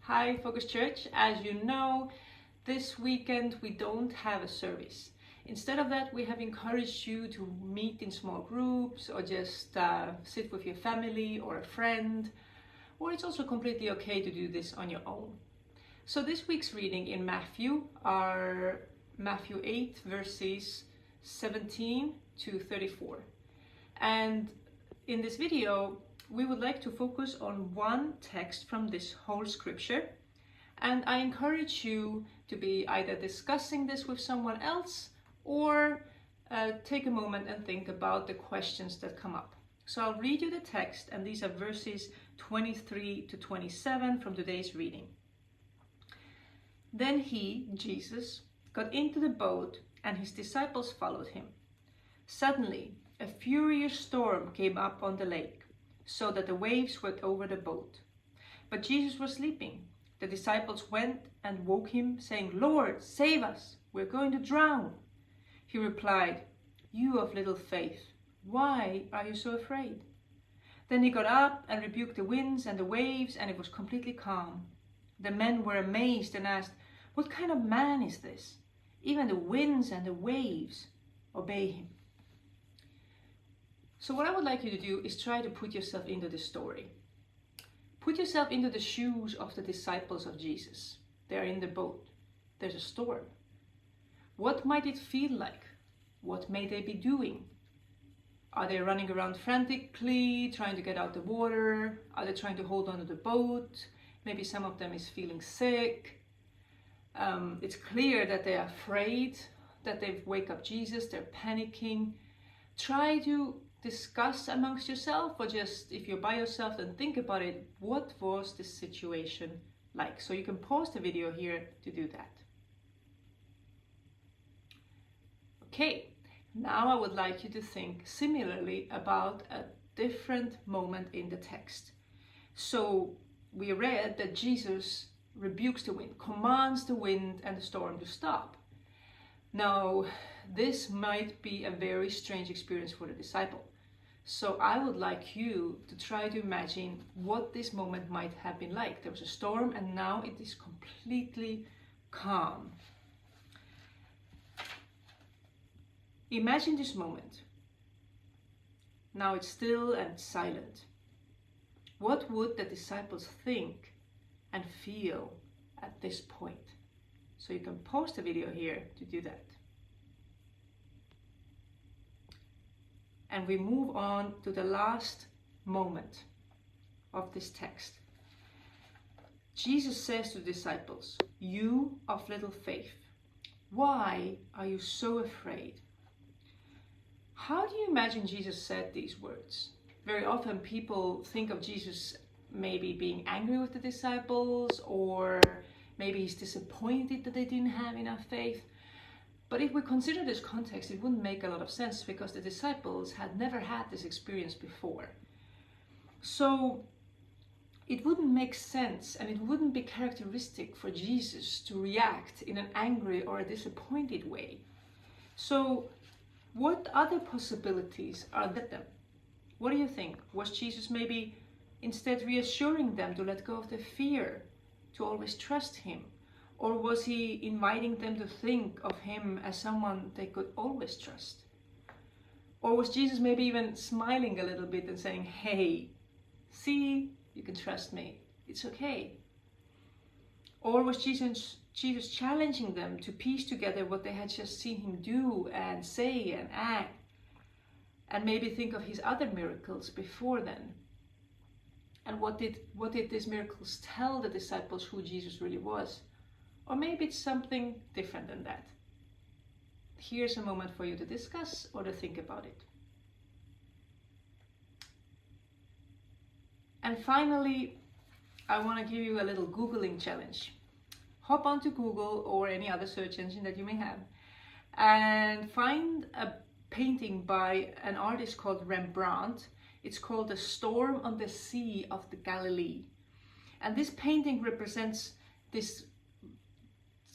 Hi Focus Church. As you know, this weekend we don't have a service. Instead of that, we have encouraged you to meet in small groups or just sit with your family or a friend, or it's also completely okay to do this on your own. So this week's reading in Matthew are Matthew 8 verses 17 to 34. And in this video, we would like to focus on one text from this whole scripture. And I encourage you to be either discussing this with someone else or take a moment and think about the questions that come up. So I'll read you the text, and these are verses 23 to 27 from today's reading. Then he, Jesus, got into the boat and his disciples followed him. Suddenly, a furious storm came up on the lake, so that the waves swept over the boat. But Jesus was sleeping. The disciples went and woke him, saying, "Lord, save us, we're going to drown." He replied, "You of little faith, why are you so afraid?" Then he got up and rebuked the winds and the waves, and it was completely calm. The men were amazed and asked, "What kind of man is this? Even the winds and the waves obey him." So what I would like you to do is try to put yourself into the story. Put yourself into the shoes of the disciples of Jesus. They're in the boat. There's a storm. What might it feel like? What may they be doing? Are they running around frantically, trying to get out the water? Are they trying to hold on to the boat? Maybe some of them is feeling sick. It's clear that they are afraid, that they wake up Jesus, they're panicking. Try to discuss amongst yourself, or just if you're by yourself, then think about it. What was this situation like? So you can pause the video here to do that. Okay, now I would like you to think similarly about a different moment in the text. So we read that Jesus rebukes the wind, commands the wind and the storm to stop. Now, this might be a very strange experience for the disciple. So I would like you to try to imagine what this moment might have been like. There was a storm and now it is completely calm. Imagine this moment. Now it's still and silent. What would the disciples think and feel at this point? So you can pause the video here to do that. And we move on to the last moment of this text. Jesus says to the disciples, "You of little faith, why are you so afraid?" How do you imagine Jesus said these words? Very often people think of Jesus maybe being angry with the disciples, or maybe he's disappointed that they didn't have enough faith. But if we consider this context, it wouldn't make a lot of sense because the disciples had never had this experience before. So it wouldn't make sense, and it wouldn't be characteristic for Jesus to react in an angry or a disappointed way. So what other possibilities are there? What do you think? Was Jesus maybe instead reassuring them to let go of their fear, to always trust him? Or was he inviting them to think of him as someone they could always trust? Or was Jesus maybe even smiling a little bit and saying, "Hey, see, you can trust me, it's okay"? Or was Jesus challenging them to piece together what they had just seen him do and say and act, and maybe think of his other miracles before then? And what did these miracles tell the disciples who Jesus really was? Or maybe it's something different than that. Here's a moment for you to discuss or to think about it. And finally, I want to give you a little Googling challenge. Hop onto Google or any other search engine that you may have and find a painting by an artist called Rembrandt. It's called "The Storm on the Sea of the Galilee." And this painting represents this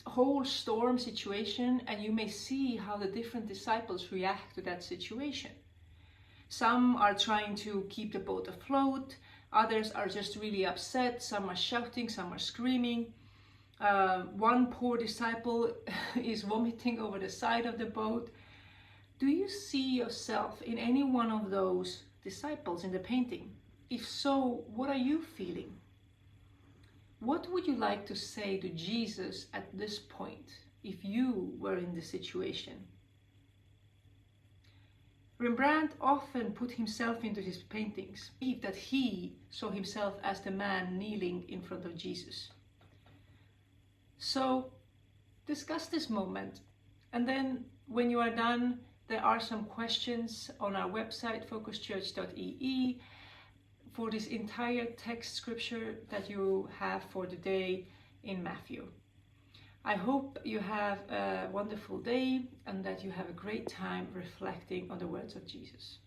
whole storm situation, and you may see how the different disciples react to that situation. Some are trying to keep the boat afloat, Others are just really upset. Some are shouting, some are screaming. One poor disciple is vomiting over the side of the boat. Do you see yourself in any one of those disciples in the painting? If so, what are you feeling? What would you like to say to Jesus at this point if you were in this situation? Rembrandt often put himself into his paintings, believed that he saw himself as the man kneeling in front of Jesus. So discuss this moment, and then when you are done, there are some questions on our website, focuschurch.ee, for this entire text scripture that you have for the day in Matthew. I hope you have a wonderful day and that you have a great time reflecting on the words of Jesus.